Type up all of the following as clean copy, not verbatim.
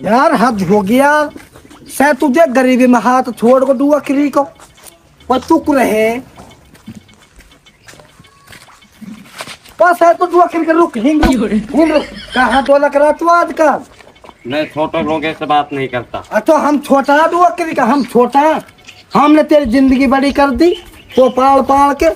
यार हद हो गया। से तुझे गरीबी में हाथ छोड़ को दुआ करी को वो चुक रहे बस है तो दुआ करके रुक हिंग कहाँ डोला करा तू आज का। मैं छोटे लोगों से बात नहीं करता। तो हम छोटा दुआ करी का हम छोटा हमने तेरी जिंदगी बड़ी कर दी तो पाल पाल के।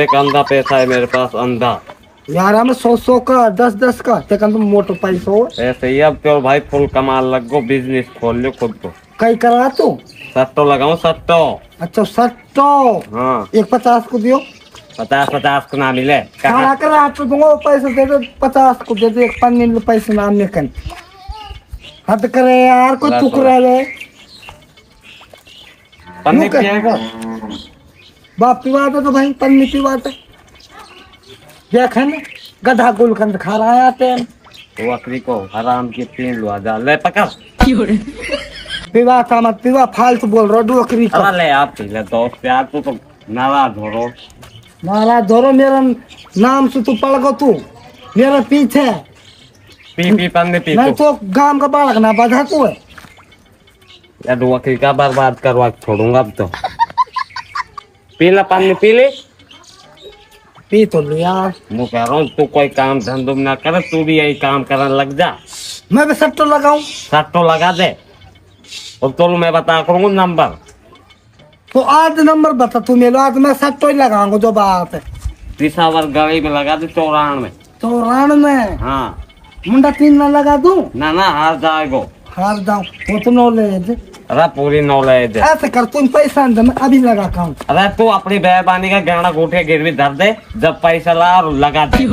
एक अंधा पैसा है मेरे पास, अंधा। यार हम 100 का 10 का ते तुम मोटो पैसा हो ऐसे ही अब तो भाई फुल कमाल लगो, बिजनेस खोल लो खुद को। कई करा तू सट्टो लगाओ, सट्टो। अच्छा सट्टो। हाँ एक 50 को दियो। 50 को ना मिले खड़ा कर आप तो दूंगा पैसे दे दो 50 को दे दो एक पन्नी में पैसे नाम निकल हद करे यार कोई चुक रहा है पन्नी पिएगा। बाप की बात है तो भाई पन्नी की बात है देख न गधा गुलकंद खा रहा है आते वो अकरी को हराम की पीन लो जा ले पकड़। पिवा था मत पिवा फालतू बोल रहा डू अकरी अरे ले आप पी ले दोस्त यार, तू तो नाराज हो रो। मारा धोरो मेरा नाम से तू पड़ गो तू मेरा पीछे पी पन्नी पी नहीं तो गांव का बालक ना बाधा तू है यार। दो अकरी का बर्बाद करवा छोड़ूंगा अब तो। पी ले पन्नी पी ले। पी तो लो यार। मैं कह रहा हूँ तू कोई काम धंधो ना करे, तू भी यही काम करने लग जा। मैं भी सट्टो लगाऊं सट्टो लगा दे और तो मैं बता करूंगा नंबर। तो आज नंबर बता तू मेरे आज मैं सट्टो ही लगाऊंगा जो बात है। पिशावर गली में लगा दे 94 में। हाँ मुंडा 3 में लगा दूं ना हार जाएगो। हार जाऊं वो तो नॉलेज अरे पूरी नॉलेज है। ऐसे कर तुम पैसा दे मैं अभी लगाता हूँ। अरे तू अपनी बेहबानी का गहना गोटे गिरवी धर दे, जब पैसा ला और लगा दे।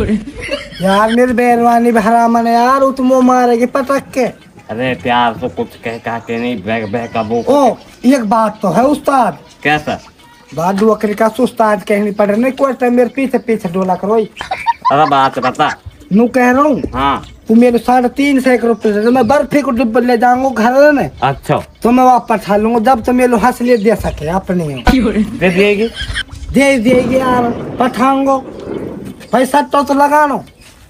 यार मेरी बेरवानी हरामन यार वो तुम मारेगी पटक के। अरे प्यार तो कुछ कह के नहीं बह काबू। ओ एक बात तो है उस्ताद। कैसा बात बकरी का उस्ताद कहनी पड़े नहीं कोई टाइम मेरे पीछे पीछे डोला करो। अरे बात बता। नू कह रहा हूँ हाँ तू मेरे 350 रुपए दे मैं बर्फी को डिब्बा ले जाऊंगा घर में। अच्छा तो मैं वापस खा लूंगा जब तो मेरे हंसलिए दे सके अपने दे देगी। दे देगी यार पठाऊंगा पैसा तो लगा लो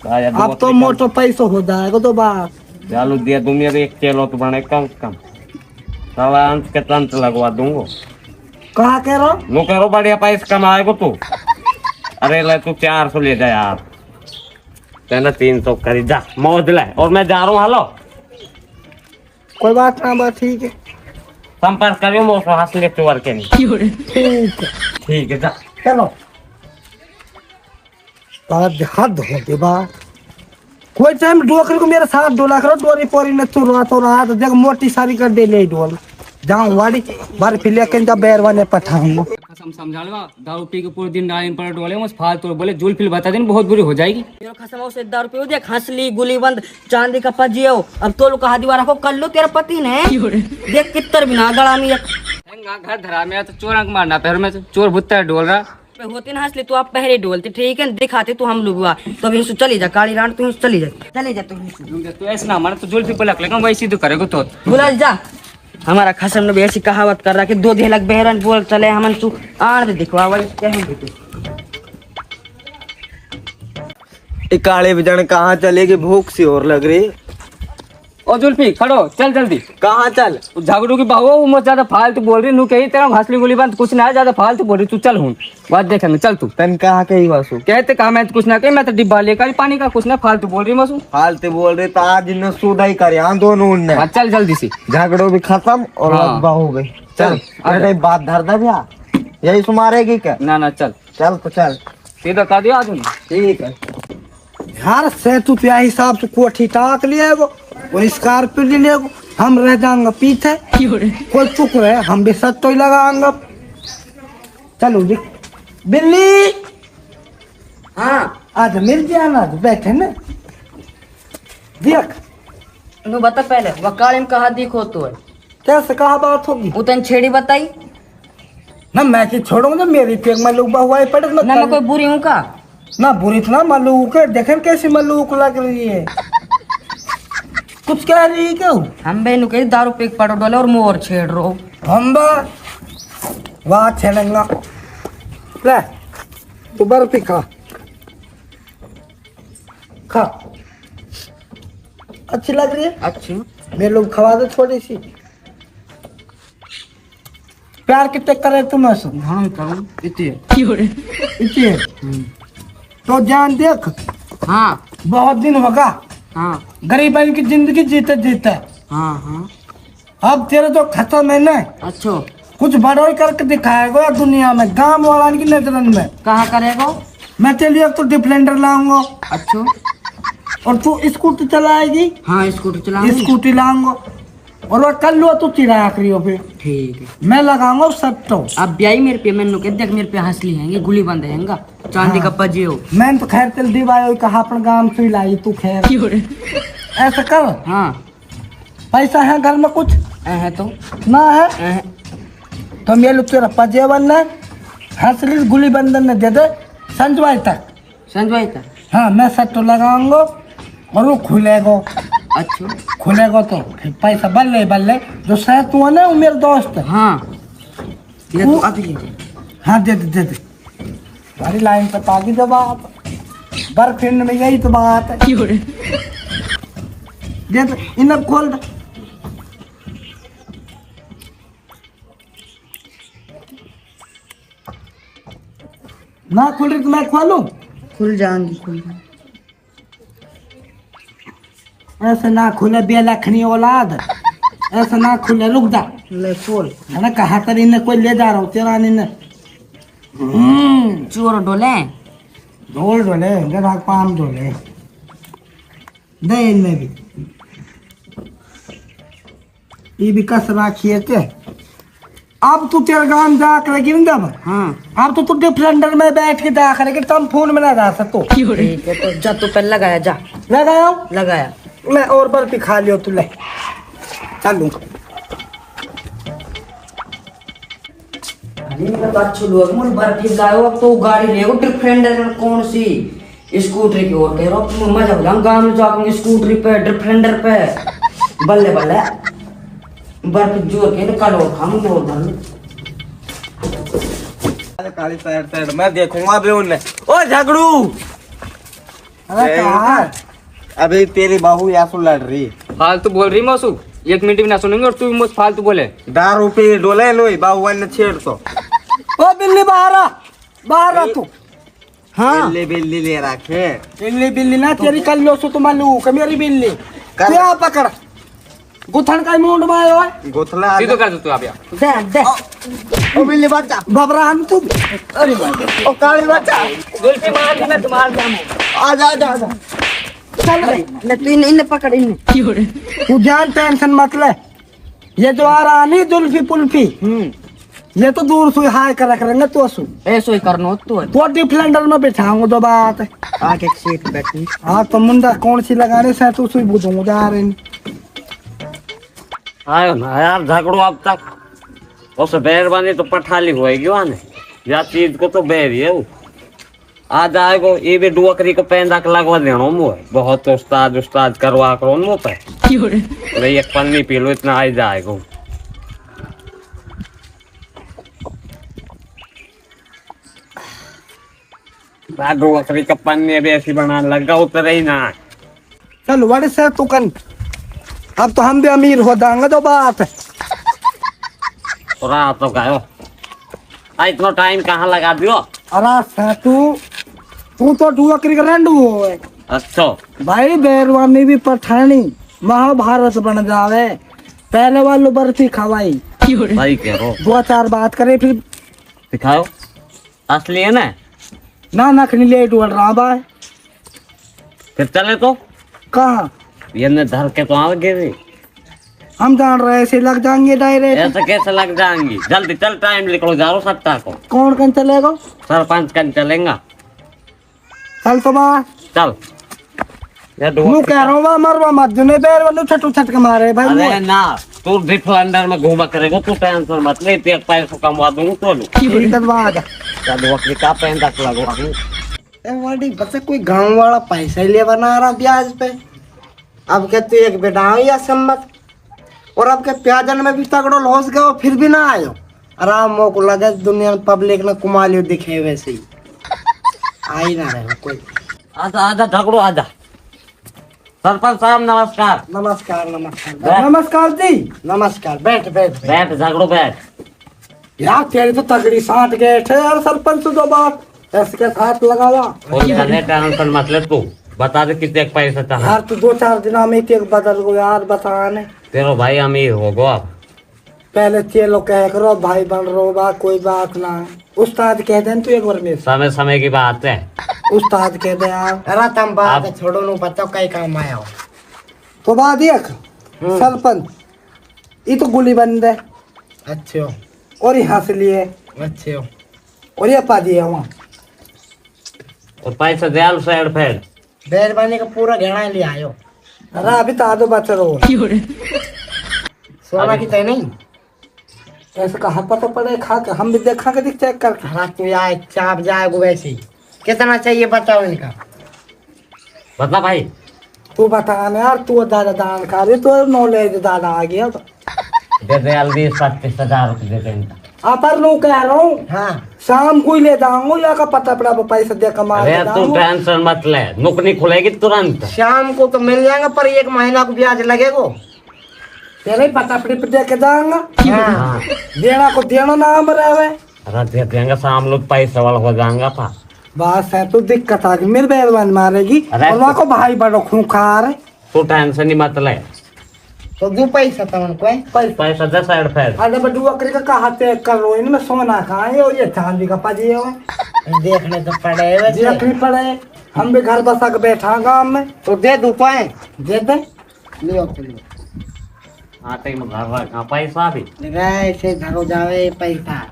अब तो मोटो पैसा हो जाएगा तो बात। चालू दिया तुम मेरे एक चेलो तो बने कम से कम साला अंत के तंत्र लगवा दूंगा। कहा कह रहा नो करो बढ़िया पैसा कमाएगा तू। अरे ले तू 400 ले जा यार, कहना 300 करी जा मौज ले। और मैं जा रहा हूँ। हेलो कोई बात ना बात ठीक है संपर्क करियो मौसम हासिल के चोर के नहीं। ठीक है जा चलो हद हो गई बात। कोई टाइम डोकर को मेरे साथ डोला करो डोरी पोरी न तू रहा तो देख मोटी सारी कर दे ले डोल जाऊं वाड़ी बार फिर लेकिन जब बैरवाने पठाऊंगा। कसम समझालवा दारू पी के पूरे दिन डाली पर डोले मस फालतू बोले जुल फिल बता दिन बहुत बुरी हो जाएगी। तेरा कसम उसे दारू पी देख हंसली गुलीबंद चांदी का पजियो अब तो लोग कहा दीवार को कर लो तेरा पति ने देख कितर बिना गड़ा में घर धरा में तो चोर अंक मारना पैर में चोर भुत्ता डोल रहा होती ना हंसली तो आप पहले डोलते ठीक है दिखाते तो हम लोग तो अभी चली जा काली रान तू चली जा तो ऐसा ना हमारा तो जुल फिल पलक लेगा वैसे तो करेगा तो बुला जा। हमारा खसम ने भी ऐसी कहावत कर रहा कि 2 धेलक बहरन बोल चले हमन तू आड़ दे दिखवा वाली क्या है। काले बिजन कहाँ चलेगी भूख सी और लग रही। ओ जुल्फी खड़ो चल जल्दी। कहाँ चल झगड़ू की बहू वो मुझे ज्यादा फालतू बोल रही नू कही तेरा हंसली गुली बंद कुछ ना है ज्यादा फालतू बोल रही तू चल हूँ बात देखेंगे चल तू तन कहाँ कही वासु कहते कहा मैं तो कुछ ना कही मैं तो डिब्बा लेकर पानी का कुछ ना फालतू बोल रही मसू फालतू बोल रहे तो आज इन्हें सुधा ही करे हाँ दोनों ने। हाँ चल जल्दी सी झगड़ो भी खत्म और हाँ। हो गई। चल अरे बात धर दे भैया यही सुमारेगी क्या। ना चल चल तो चल सीधा कर दिया आज ठीक है यार से तू क्या हिसाब से कोठी टाक लिया वो स्कॉर्पियो ले लेगो हम रह जाएंगे पीछे कोई चुक रहे हम भी सट्टो ही लगाएंगे। चलो जी बिल्ली हाँ आज मिल जाना बैठे ना देख तू बता पहले वकाल में कहा दिखो तो है कैसे कहा बात होगी उतन छेड़ी बताई ना मैं कि छोड़ूंगा मेरी पेट में लोग हुआ पड़े ना मैं कोई बुरी हूँ का ना बुरी थी ना मलूक है देखे कैसी मलूक लग रही है कुछ कह रही है क्यों। हम बेनु कही दारू पी के पड़ो डोले और मोर छेड़ रो हम वाह छेड़ेंगा ले तू बर्फी खा अच्छी लग रही है? अच्छी मेरे लोग खवा दो थोड़ी सी। प्यार कितने करे तुम ऐसे? हाँ करूँ इतनी इतने तो जान देख, हाँ बहुत दिन होगा हाँ गरीबन की जिंदगी जीते जीते, हाँ हाँ अब तेरे तो खत्म है ना, अच्छा कुछ बड़ा ही करके दिखाएगा दुनिया में, गांव वाला की नजरन में। कहाँ करेगा? मैं तेरे लिए तो डिफेंडर लाऊंगा अच्छा और तू स्कूटी चलाएगी, हाँ स्कूटर चलाऊंगी। स्कूटी लाऊंगा और वह कल लो तू चिरा करी हो, फिर ठीक है। मैं लगाऊंगा सट्टो। अब ब्याई मेरे पे मैंने कह देख मेरे पे हंसली हैंगी गुली बंद हैंगा चांदी का पजी हो। मैंने तो खैर तेल दीवाई कहा अपन गांव से ही लाई, तू खैर ऐसा कर, हाँ पैसा है घर में कुछ है तो ना है तो मेरे लोग तेरा पजेवन ने हंसली गुली बंदन ने दे दे संजवाई तक। संजवाई था। हाँ मैं सट्टो लगाऊंगा और वो खुलेगा, अच्छा खुलेगा तो फिर पैसा बल्ले बल्ले। जो सह तू है ना वो मेरे दोस्त है। हाँ ले तू अभी ले दे। हाँ दे दे दे दे, हमारी लाइन पे ताकि जब बात बर्फींड में यही तो बात है। दे दे इन्हें खोल दे। ना खुल रही तो मैं खोलूं? खुल जाएंगी खुल जाएंगी। ऐसे ना खुले बेलखनी औलाद, ऐसे ना खुले, रुक जा। ले खोल। है ना कहा तर इन्हें कोई ले जा रहा हूँ तेरा ने चोर डोले ढोल ढोले गधा पाम ढोले दे इनमें भी, ये भी कस राखिए के। अब तू तेरे गांव जा करेगी ना, जब हाँ अब तो तू डिफेंडर में बैठ के जा करेगी, तुम फोन में ना जा सको। ठीक है तो जा तू पहले लगाया जा। लगाया लगाया मैं और बर्फी खा लियो तू, ले चलू। अच्छे लोग मुझे बर्फी गायो। अब तो गाड़ी ले डिफेंडर में कौन सी स्कूटरी की ओर कह रहा हूँ मजा बोला गाँव में जाऊंगी स्कूटरी पे डिफेंडर पे बल्ले बल्ले बर्फी जोर के कल और खाऊं तो और भर काली साइड साइड मैं देखूंगा भी उन्हें। ओ झगड़ू, अरे कहा अभी तेरी बहू यासु लड़ रही, फालतू बोल रही मौसू, 1 मिनट भी ना सुनेंगे और तू भी मुझ फालतू बोले। दारू पी डोले लोई बहू ने छेड़ तो ओ बिल्ली बाहर आ, बाहर आ तू। हाँ बिल्ली बिल्ली ले रखे बिल्ली बिल्ली ना तेरी कल लो सो तुम लू के मेरी बिल्ली क्या पकड़ गुथन का मूड में आयो है। गोथला सीधो कर दो तू आप यार। दे दे ओ बिल्ली बच्चा, घबराहट तू, अरे ओ काली बच्चा, गोलती मार दी मैं तुम्हारे जामो। आजा आजा आजा। चल भाई ले तू इन्हें पकड़ इन्हें। तू जान टेंशन मत ले, ये जो आ रहा नहीं जुल्फी पुल्फी, ये तो दूर से हाय कर रख लेंगे तो असू ऐसो ही करनो तो डिफेंडर में बिठाऊंगा तो बात है। आगे एक सीट बैठी। हाँ तो मुंडा कौन सी लगाने से तू सुई बुझूंगा जा रहे हैं। आयो ना यार झगड़ू अब तक उस बैर बनी तो पठाली होएगी वहां ने, या चीज को तो बैर ही है वो। आ जाएगो ये भी डुअकरी को पैंदा के लगवा देना मुँह, बहुत उस्ताद उस्ताद करवा करो मुँह पे। अरे एक पन्नी पी लो इतना आ जाएगो। डुअकरी का पन्नी भी ऐसी बनाने लगा उतर ही ना। चल वड़े से तू कन, अब तो हम भी अमीर हो जाएंगे तो बात है। रात तो गयो, इतना टाइम कहाँ लगा दियो? अरे से तू तो डुअकरी का रंडू हो। अच्छा भाई बैरवानी भी पठानी महाभारत बन जावे, पहले वालों बर्फी खवाई, सही कह रहो। 2-4 बात करे फिर दिखाओ असली है ना, ना नखनी लेट उड़ रहा भाई। फिर चले तो कहाँ ये ने धर के तो आगे भी हम जान रहे ऐसे लग जाएंगे डायरेक्ट। ऐसे कैसे लग जाएंगी? जल्दी चल, टाइम निकलो जा रो सट्टा को। कौन कन चलेगा? सरपंच कन चलेगा। चल तो बाहर चल ये मैं कह रहा हूँ मरवा मत जुने पैर वालों छटू छट के मारे भाई। अरे ना तू डिफेंडर में घूमा करेगा, तू टेंशन मत ले, तेरे पैसे कमवा दूंगा तो लो। चल वक्री का पैंदा लगवा दूं। बस कोई गांव वाला पैसा ही ले बना रहा ब्याज पे। अब क्या तू एक बेटा या सम्मत, और अब के प्याजन में भी तगड़ो लॉस गए फिर भी ना आयो। आराम को लगे दुनिया में पब्लिक ने कुमा लियो दिखे वैसे ही आ ही ना रहे कोई। आजा आजा झगड़ो आजा, सरपंच साहब नमस्कार। नमस्कार नमस्कार नमस्कार जी, नमस्कार। बैठ बैठ बैठ झगड़ो बैठ। यार तेरी तो तगड़ी साथ गए थे यार सरपंच जो बात ऐसे के साथ लगावा। और जाने टेंशन मत ले तू, बता दे कितने पैसे चाहे। यार तू 2-4 दिन में एक बदल गो यार, बताने तेरो भाई अमीर हो गो अब। पहले चलो कह करो भाई बन रो बा, कोई बात ना है। उस्ताद कह दे तू एक बार में, समय समय की बात है। उस्ताद कह दे यार। अरे तुम बात आप- छोड़ो नु, बताओ कई काम आया हो। तो बात देख सरपंच, ये तो गुली बंद है अच्छे हो, और यहाँ से लिए अच्छे हो। और ये पा दिया वहाँ। और पैसे दयाल साइड फेड। मेहरबानी का पूरा गहना ले आयो। अरे अभी तो आधो बच रहो, सोना की तय नहीं। ऐसे कहा पता पड़े खा के हम भी देखा के दिख चेक करके। हाँ तू आए चाप जाएगा वैसे ही। कितना चाहिए बताओ इनका। बता भाई। तू बता ना यार, तू दादा दान कर रही, तो नॉलेज दादा आ गया। दे दयाल 20-25 रुपये दे देंगे। पर नो कह रहा हूँ हाँ शाम को ही ले जाऊंगा, या का पता पड़ा पैसा दे कमा अरे तू टेंशन मत ले, नौकरी खुलेगी तुरंत। शाम को तो मिल जाएगा, पर 1 महीना को ब्याज लगेगा। तेरे पता पड़ी पे दे के जाऊंगा। हाँ हाँ देना को देना नाम रहे। अरे दे देंगे, शाम लोग पैसे वाला हो जाएंगे पा। बस है तो दिक्कत आ गई, मेरे बेरवान मारेगी। अरे और वहाँ को भाई बड़ो खूंखार है। तू टेंशन ही मत ले, तो दो पैसा तो उनको है। पैसा दे साइड फेड। अरे बड्डू बकरी का कहा तय कर रो, इनमें सोना कहाँ है और ये चांदी का पजी है। देखने तो पड़े वैसे। देखनी पड़े, हम भी घर बसा के बैठा गाँव में। तो दे दो पाए। दे दे लियो तो लियो। हाँ टाइम घर रखा पैसा भी। ऐसे घरों जावे पैसा।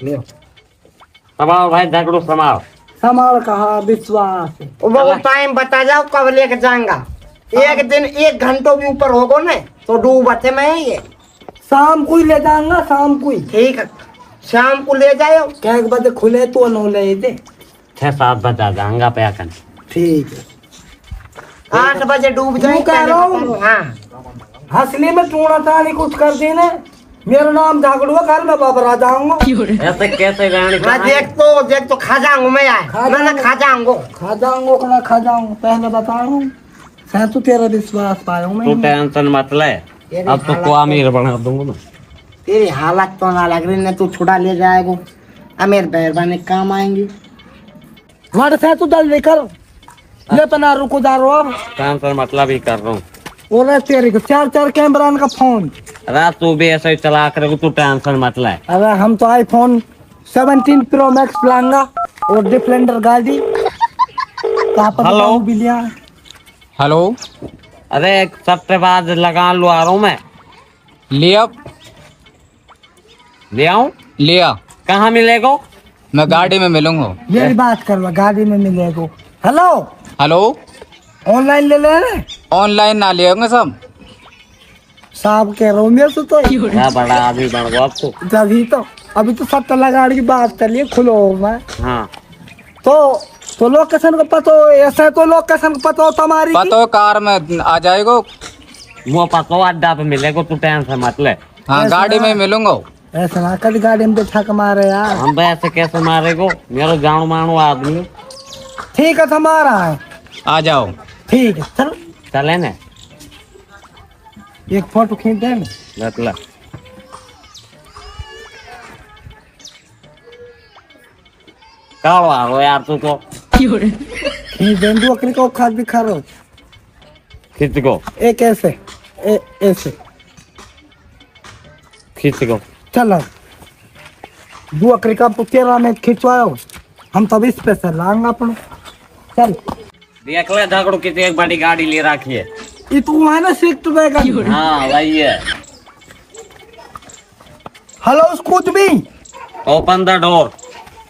लियो। संभाल भाई झगड़ो संभाल। संभाल कहा विश्वास है। वो टाइम बता जाओ कब लेके जाऊंगा। एक दिन 1 घंटों भी ऊपर होगो ना तो डूबते में ये। शाम को ही ले जाऊंगा, शाम को ही। ठीक है, शाम को ले जाओ। क्या एक बजे खुले तो नो ले दे। 6-7 बजा जाएंगा पे आकर। ठीक है। 8 बजे डूब जाए। कह रहा हूँ। हाँ हंसली में टूणा तानी कुछ कर देने। मेरा नाम झागड़ुआ, घर में बाबरा जाऊंगा। ऐसे कैसे रहने हाँ, देख तो खा जाऊंगा मैं यार। खा मैं ना जाऊंगा। खा जाऊंगा। खा जाऊंगा कि ना खा जाऊंगा पहले बता रहा हूँ। मैं तो तेरा विश्वास पाया हूँ तू मैं। टेंशन मत ले, अब तो को अमीर बना दूंगा ना। तेरी हालत तो ना लग रही ना, तू छुड़ा ले जाएगा। अमीर मेहरबानी काम आएंगी। घर से तू जल्दी कर ले, पना रुको जा रहा अब। टेंशन मतलब ही कर रहा हूँ। बोले तेरे को 4 कैमरा का फोन। अरे तू भी ऐसे ही चला कर, तू टेंशन मत ले। अरे हम तो आईफोन 17 प्रो मैक्स लाऊंगा और डिफेंडर गाड़ी। हेलो। भी लिया। हेलो, अरे एक सट्टेबाज लगा लो आ रहा हूँ मैं। लिया ले आऊं? लिया। कहाँ मिलेगा? मैं गाड़ी में मिलूंगा। मेरी बात करवा, गाड़ी में मिलेगा। हेलो, हेलो, ऑनलाइन ले ले रे। ऑनलाइन ना लिया सब। साहब कह रहा हूँ मेरे से तो क्या बड़ा आदमी बन गया आपको। तभी तो अभी तो 70 गाड़ी की बात चलिए खुलो मैं। हाँ तो लोकेशन का पता हो, ऐसा तो लोकेशन का पता हो तुम्हारी पता हो कार में आ जाएगा। वो पतो अड्डा पे मिलेगा, तू टेंशन मत ले। हाँ, गाड़ी में मिलूंगा। ऐसा ना कभी गाड़ी में बैठा के मारे यार। हम ऐसे कैसे मारेगो, मेरा जानो मानो आदमी। ठीक है तुम्हारा है, आ जाओ। ठीक है चलो चले न एक फोटो खींच दे ना। मतलब क्या हुआ रो यार तू तो। खींच दे दो अकली को खाद दिखा रहा हूँ। खींच को एक ऐसे ऐसे खींच को। चलो 2 अकली का 13 में खिंचवाओ, हम तब इस पे से लाएंगे अपने। चल देख ले झगड़ो कितनी एक बड़ी गाड़ी ले रखी है। ये तो है ना स्विफ्ट वैगन। हाँ वही है। हेलो स्कूट भी ओपन द डोर।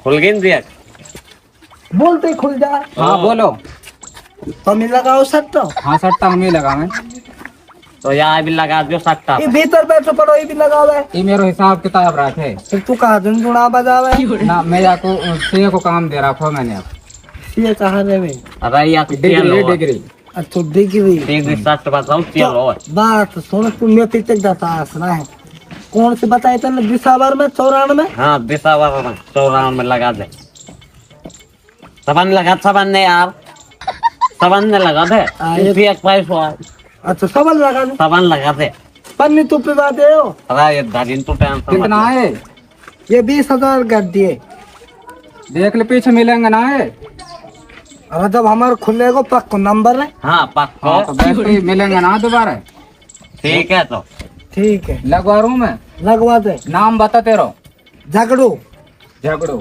खुल गई देख। बोलते ही खुल जाए। हाँ बोलो। तो मैं लगाओ सट्टा। हाँ, सट्टा हम ही लगा मैं। तो यहाँ भी लगा दो सकता। ये भीतर बैठो पड़ो, ये भी लगावे। ये मेरा हिसाब किताब रखे फिर तू कहा झुनझुना बजावे ना। मैं आपको सीए को काम दे रखा मैंने। ये कहा रे वे। अरे या तो डिग्री डिग्री। अच्छा डिग्री डिग्री सच बताऊं चलो। बात सुन, तू मैं पीछे जाता आसना है। कौन से बताए थे दिसावर में 94? हाँ दिसावर में 94 में लगा दे। सबन लगा, सबन ने यार, सबन ने लगा दे। ये एक पैसा है। अच्छा सबल लगा दे, सबन लगा दे। पन्नी तू पिवा दे हो। अरे ये दादी तो टेंशन कितना है? ये 20,000 कर दिए। देख ले पीछे मिलेंगे ना है। अरे जब हमारे खुलेगा पक्का नंबर है। हाँ पक्का। हाँ, तो बैटरी मिलेंगे ना दोबारा। ठीक है तो ठीक है लगवा रूँ मैं। लगवा दे। नाम बता तेरा। झगड़ू झगड़ो।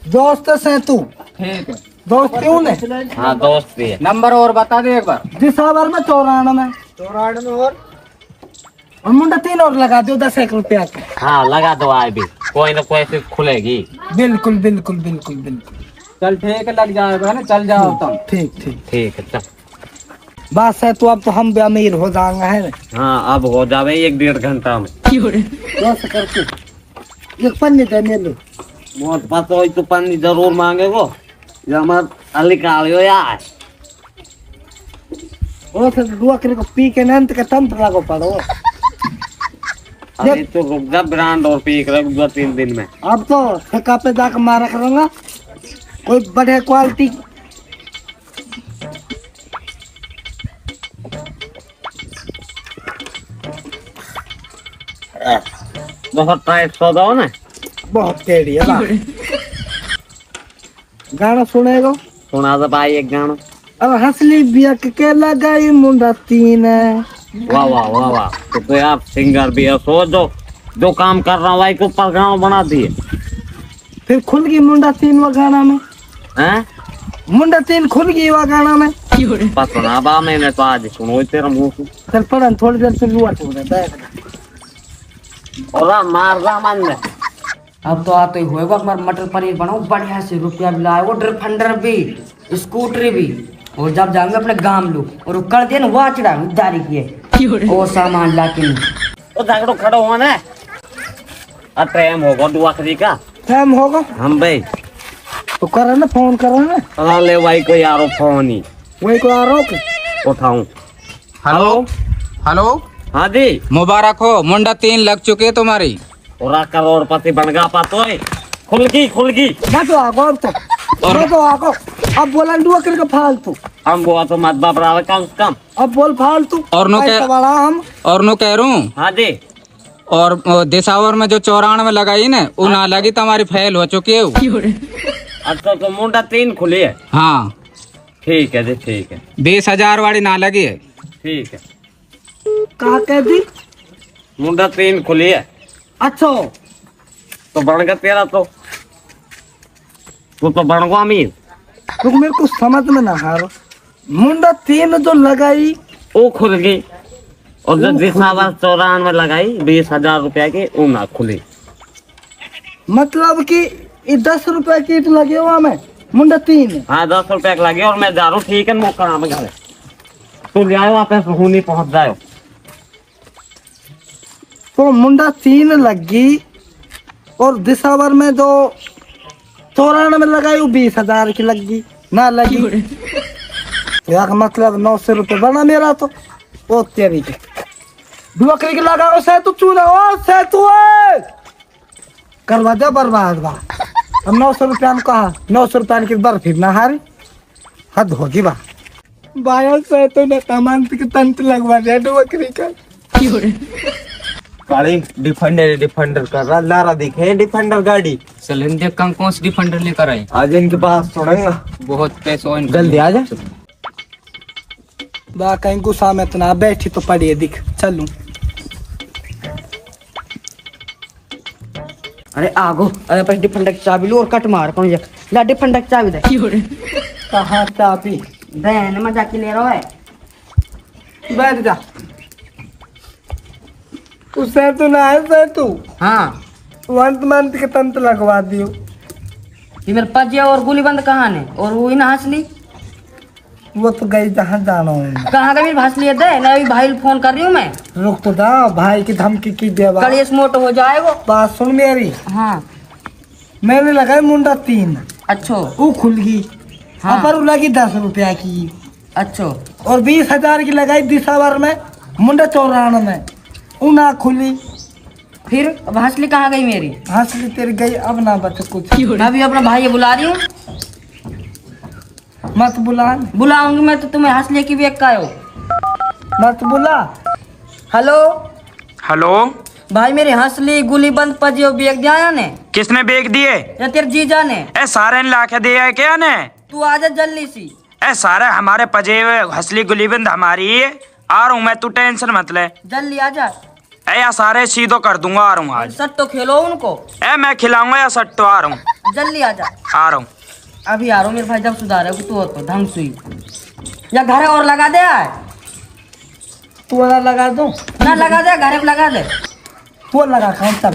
दोस्त से तू ठीक है। दोस्त क्यों नहीं? हाँ दोस्त भी है। नंबर और बता दे एक बार। दिसावर में 94 और मुंडा 3 और लगा दो 10 रुपया के। हाँ लगा दो आज भी, कोई ना कोई से खुलेगी। बिल्कुल बिल्कुल बिल्कुल बिल्कुल। चल ठीक है, लग जाएगा ना, चल जाओ तुम। ठीक ठीक ठीक है चल। बस है तो अब तो हम भी अमीर हो जाएंगे है। हाँ अब हो जावे 1-1.5 घंटा में। कैसे करके एक पन्नी दे मेरे। मोट पता हो तो पानी जरूर मांगेगो। ये हमार अली कालियो यार। वो से डुआकरी को पी के नंत के तंत्र लागो पड़ो। अभी तो रुक जा, ब्रांड और पी कर 2-3 दिन में। अब तो ठेका पे जाकर मारा करूंगा कोई बढ़िया क्वालिटी। बहुत टाइट सौदा हो ना। बहुत टेढ़ी है बा। गाना सुनेगा? सुना दे भाई एक गाना। अब हंसली बिया के लगाई मुंडा 3 है। वाह वाह वाह वाह। तो यार सिंगर भी है, सो जो काम कर रहा हूँ भाई के ऊपर गाना बना दिए। फिर खुल गई मुंडा 3 वो गाना में। हैं? मुंडा 3 खुल गई वो गाना में। पता ना बा, मैंने तो आज सुनो तेरा मुंह से। चल पढ़न थोड़ी देर से लुआ छोड़ दे बैठ। और मार रहा मन में। अब तो आते ही होएगा हमारा मटर पनीर बनाओ बढ़िया से, रुपया भी लाए वो डिफेंडर भी, स्कूटर भी। और जब जाएंगे अपने गांव लो और वो कर दिया ना वहाँ चढ़ा दारी किए वो सामान ला के तो झगड़ो खड़ो हुआ ना। टाइम होगा दुआखरी का। टाइम होगा हम भाई तो करा ना, फोन करा ना। करा ले भाई को यारो फोन ही वही को आ रहा हूँ। उठाऊं। Hello hello. हाँ जी। मुबारक हो, मुंडा 3 लग चुके तुम्हारी। पूरा करोड़पति बन गया पातो है। खुल गई। बैठो आगो अब तो। बैठो आगो। अब बोला डुआकरी का फालतू। हम वो तो मत बाबरा कम से कम। अब बोल फालतू। और नो पैसा कह वाला हम। और नो कह रहा हूँ। हाँ जी। और दिसावर में जो 94 लगाई ना वो ना लगी, तुम्हारी फेल हो चुकी है। अच्छा तो मुंडा 3 खुली है। हाँ ठीक है जी ठीक है। 20,000 वाली ना लगी है। ठीक है। कहा कह दी? मुंडा 3 खुली है। अच्छा तो बढ़ गया तेरा तो। तू तो बढ़ गया अमीर। तो मेरे को समझ में ना आ रहा। मुंडा 3 जो लगाई वो खुल गई और जो दिसावर 94 में लगाई 20,000 रुपया की वो ना खुली। मतलब कि ये 10 रुपए की ईंट लगे हुआ में मुंडा 3। हाँ 10 रुपया की लगी और मैं जा रहा हूँ। ठीक है मौका काम घर तू ले आयो वापस हुनी पहुंच जाओ। तो मुंडा 3 लगी और दिसावर में जो 94 में लगाई वो 20,000 की लगी ना लगी। यार मतलब 900 रुपये बना मेरा तो। वो तेरी के डुआकरी के लगाओ से तू चूना हो से तू करवा दे बर्बाद बा। अब 900 रुपया में कहा 900 रुपया की बर फिर ना हारी हद होगी बा। बाया से तो न तमाम के तंत्र लगवा दे डुआकरी का। गाड़ी डिफेंडर कर रहा लारा दिखे डिफेंडर गाड़ी। चल देख कौन सी डिफेंडर लेकर आई। आज इनके पास छोड़ेंगे बहुत पैसा है। जल्दी आ जा। बा कहीं गुस्सा में इतना बैठी तो पड़ी है दिख चलूं। अरे आगो अरे पर डिफेंडर की चाबी लो और कट मार कौन जा ला डिफेंडर की चाबी दे। कहाँ चाबी? बहन मजाक ले रहा है। बैठ जा। उससे तो ना है से तू हाँ वंत मंत के तंत्र लगवा दियो। ये मेरे पजिया और गोली बंद कहाँ ने और वो ना हंसली वो तो गई जहाँ जाना है। कहाँ का मेरी हंसली है दे ना अभी भाई फोन कर रही हूँ मैं। रुक तो जा भाई की धमकी की देवा। कलेश मोटो हो जाएगा। बात सुन मेरी। हाँ मैंने लगाई मुंडा 3 अच्छो वो खुल गई। हाँ। पर वो लगी 10 रुपया की अच्छो और 20,000 की लगाई दिसावर में मुंडा 94 में वो ना खुली। फिर अब हंसली कहाँ गई मेरी? हंसली तेरी गई, अब ना बच कुछ। मैं अभी अपना भाई बुला रही हूँ। मत बुला, बुलाऊंगी मैं तो तुम्हें, हंसली की भी एक का हो। मत बुला। हेलो हेलो, भाई, मेरी हंसली गुली बंद पजियो बेग दिया ने किसने बेच दिए? या तेरे जीजा ने? ए सारे ने लाके दिया है क्या ने? तू आजा जल्दी सी। ए सारे हमारे पजे हुए हंसली गुलीबंद हमारी है। आ रहा हूँ मैं, तू टेंशन मत ले। जल्दी आजा। ए या सारे सीधो कर दूंगा, आ रहा हूँ आज। सट्टो खेलो उनको। ए मैं खिलाऊंगा या सट्टो, आ रहा हूँ। जल्दी आजा। आ रहा हूँ। अभी आ रहा हूँ मेरे भाई, जब सुधारे तू हो तो ढंग सुई या घर और लगा दे आए। तू वाला लगा दो ना लगा दे, घर पे लगा दे। वो लगा कौन तब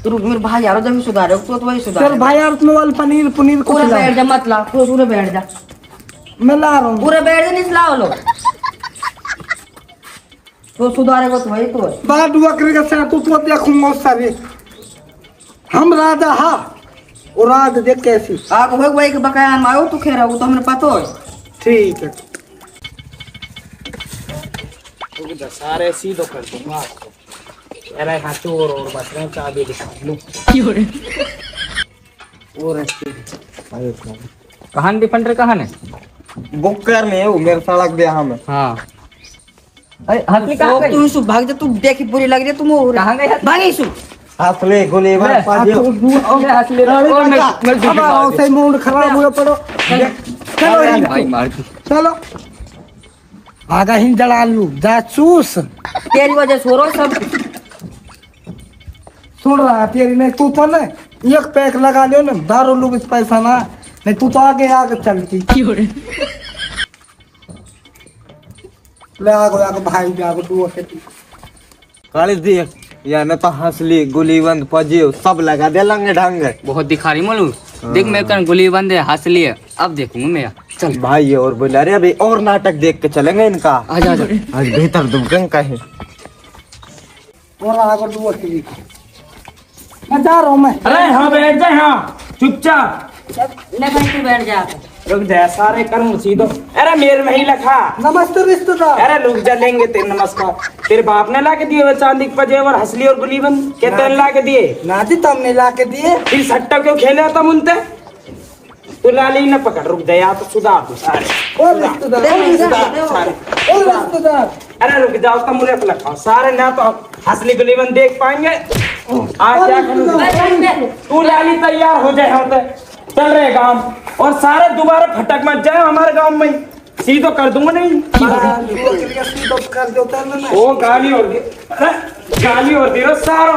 तू रुक, मेरे भाई यार जब सुधारे तू तो वही तेरे सुधार। भाई यार तुम्हें वाल पनीर पनीर को पूरा खिलाओ। बैठ जा, मत ला पूरे बैठ जा, मैं ला रहा हूँ। पूरे बैठ जा, नहीं लाओ लो तो सुधारेगा तो वही तो है। बाद बकरी का साथ तो देखूंगा सारे। हम राजा हा और राज देख कैसी। आग हो वही के बकाया मारो तू खेरा, वो तो हमने पता है। ठीक है, सारे सीधो कर दूंगा आपको। अरे हाँ, चोर और बस रहे, चाबी दिखा लूं। और कहाँ डिफेंडर कहाँ है? बुक करने हो मेरे सड़क ब्याह में। हाँ, अरे हंसली कहाँ गई? तू सु भाग जा, तू देखी पूरी लग रही है, तुम कहाँ गई हंसली? भागी सु। हंसले गुली बंद पजियो। हंसली अब से मूड खराब हुआ पड़ो। चलो यहीं भाई मार दी। चलो आगा ही जला लू जासूस। तेरी वजह से हो रहा है सब। सुन रहा है तेरी नहीं, तू तो ना एक पैक लगा लियो ना, दारू लू इस पैसा ना, नहीं तू तो आगे आगे चलती। ले आगो भाई भी आगो तू अकेली। काली देख या न तो हंसली गुली बंद पजियो सब लगा दे लंगे ढंग। बहुत दिखा रही मालूम। देख मैं कर गोली बंद है, हंसली है, अब देखूंगा मैं। चल भाई और बोला रे अभी और नाटक देख के चलेंगे इनका। आजा आजा। आज बेहतर दुबकन कहे। और आगो तू अकेली। मैं जा रहा हूँ मैं। अरे हाँ बैठ जाए, हाँ चुपचाप। ले भाई तू बैठ जा। रुक जा, सारे कर्म सीधो। अरे मेरे में ही लखा। नमस्ते रिश्तेदार। अरे रुक जा, लेंगे तेरे नमस्कार। तेरे बाप ने ला के दिए वो चांदी के पजेवर हंसली और गुलीबंद? क्या तेरे ला के दिए? नाती तुमने ला के दिए। फिर सट्टा क्यों खेले तुम उनते? तू लाली न पकड़, रुक जा, या तो सुधार तू सारे। और रिश्तेदार, और रिश्तेदार, और रिश्तेदार। अरे रुक जाओ, तुम मुझे लखाओ सारे, ना तो हंसली गुलीबंद देख पाएंगे। आज क्या करूं? तू लाली तैयार हो जाए, हम तो चल रहे गांव, और सारे दोबारा फटक मत जाए हमारे गांव में, सीधो कर दूंगा नहीं। कर दो ना। ओ गाली और दे, अरे गाली और दे रहो सारो,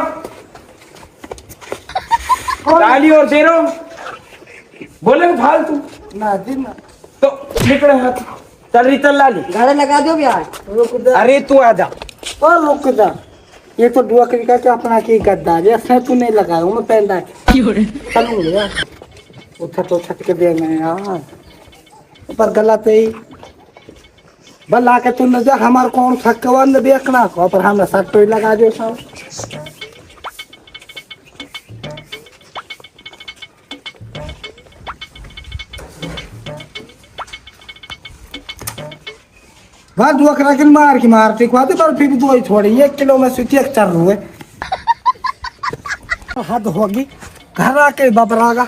गाली और दे रहो, बोले फालतू ना दिन तो निकले हाथ। चल रही, चल लाली। गाड़ी लगा दो यार। रुक जा। अरे तू आजा। और रुक जा, ये तो डुअकरी का क्या अपना की गद्दार है, तू नहीं लगाया हूँ मैं पहनता चलूंगा। उठा तो छत के दे में यार, पर गलत है बल्ला के तुम जा हमार कौन थकवन देखना को, पर हमने सट तो लगा दो सब। वहाँ डुअकरा के मार की मारती खुआते, पर फिर भी दो छोड़ी 1 किलो में से 1 चल रहे हद होगी। घर आके बबरागा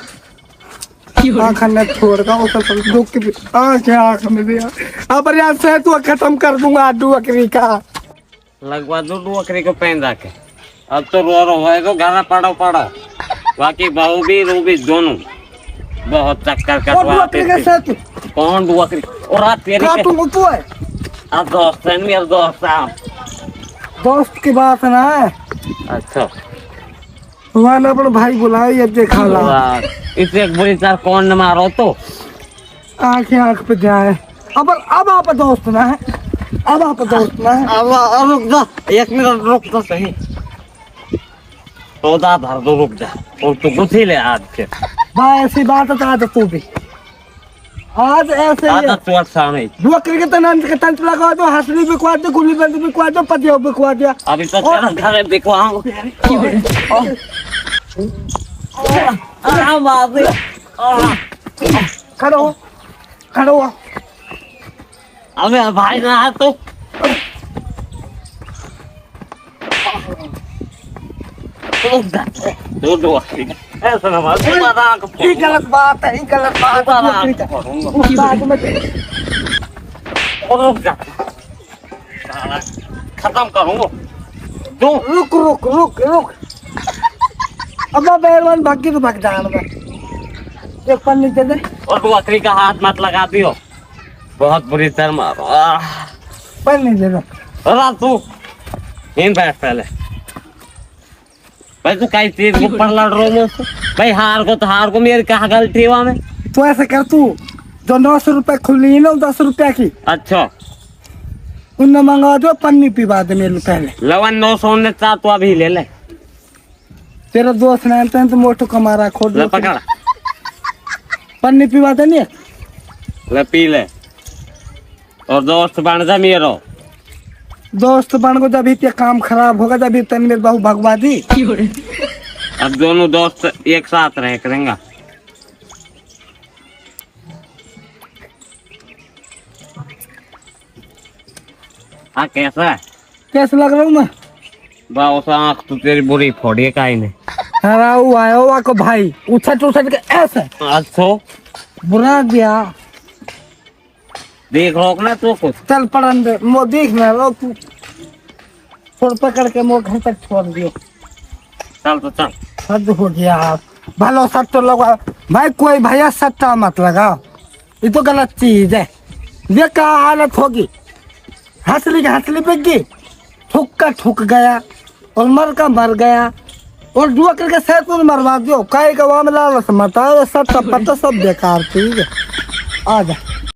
आँख में छोड़गा, उसे दुख की आँख में दिया। अब यार से तू खत्म कर दूंगा डुअकरी का। लगवा दो डुअकरी को पहन रखे। अब तो रो है तो घर पड़ो पड़ो, बाकी बहू भी रू भी दोनों बहुत चक्कर और कटवाते डुअकरी के थे। साथ कौन डुअकरी? और रात तेरी के काटूंगा तू है दोस्त है, मेरे दोस्त है। दोस्त की बात ना है। अच्छा वहाँ ना अपना भाई बुलाए, अब देखा ला इसे एक बुरी तरह कौन न मारो तो आँख पे जाए। अब आप दोस्त ना है, अब आप दोस्त ना है। अब रुक जा, 1 मिनट रुक तो सही। सौदा धर दो, रुक जा, और तू कुछ ही ले आज के। भाई ऐसी बात है आज तू भी आज ऐसे आधा तू अच्छा नहीं। डुअकरी के तंत्र लगा दो, हंसली बिकवा दो, गुली बंद बिकवा दो, पतिया बिकवा दिया। अभी तो तेरा घर दिखवाऊं। खड़ो खड़ो। अबे भाई ना तो दो डुआकरी ऐसा ना मार तुम्हारा आंख ये गलत बात है, ये गलत बात तुम्हारा है। आंख फोड़ूंगा उस बात में और रुक जा साला खत्म करूंगा दो रुक रुक रुक रुक। अब पहलवान भागी तो भाग जान में एक पन्नी दे दे। और डुआकरी का हाथ मत लगा दियो बहुत बुरी तरह मारो पन्नी दे दे। अरे तू इन बैठ पहले भाई तू कई चीज को पर लड़ रहा मुझसे भाई हार को तो हार को मेरी कहा गलती हुआ में तू ऐसे कर, तू जो 900 रुपए खुली है ना 10 रुपया की अच्छा उनने मंगा दो, पन्नी पिवा दे मेरे पहले। लवन 900 ने चा तो अभी ले ले तेरा दोस्त नहीं तो मोटू कमा रहा खोद ले पकड़ पन्नी पिवा दे नहीं। ले पी ले और दोस्त बन जा मेरो दोस्त बन को जब ते काम खराब होगा जब तेन मेरे बहु भगवा दी। अब दोनों दोस्त एक साथ रह करेंगे हाँ कैसा है कैसे लग रहा हूँ मैं? बाबू आँख तो तेरी बुरी फोड़ी है काई ने हरा हुआ है वो को भाई उछट उछट के ऐसे अच्छा बुरा दिया। देख रोक ना तू कुछ चल पड़न दे मो देख ना रो तू छोड़ पकड़ के मो घर तक छोड़ दियो। चल तो चल हद हो गया आप भलो सट्टा लगा भाई, कोई भैया सट्टा मत लगाओ, ये तो गलत चीज है। ये क्या हालत होगी, हंसली की हंसली बिक गई, ठुक का ठुक गया और मर का मर गया और जुआ करके सैकड़ों मरवा दियो। काहे का वाम लाल मत सट्टा पट्टा सब बेकार चीज है। आ जा।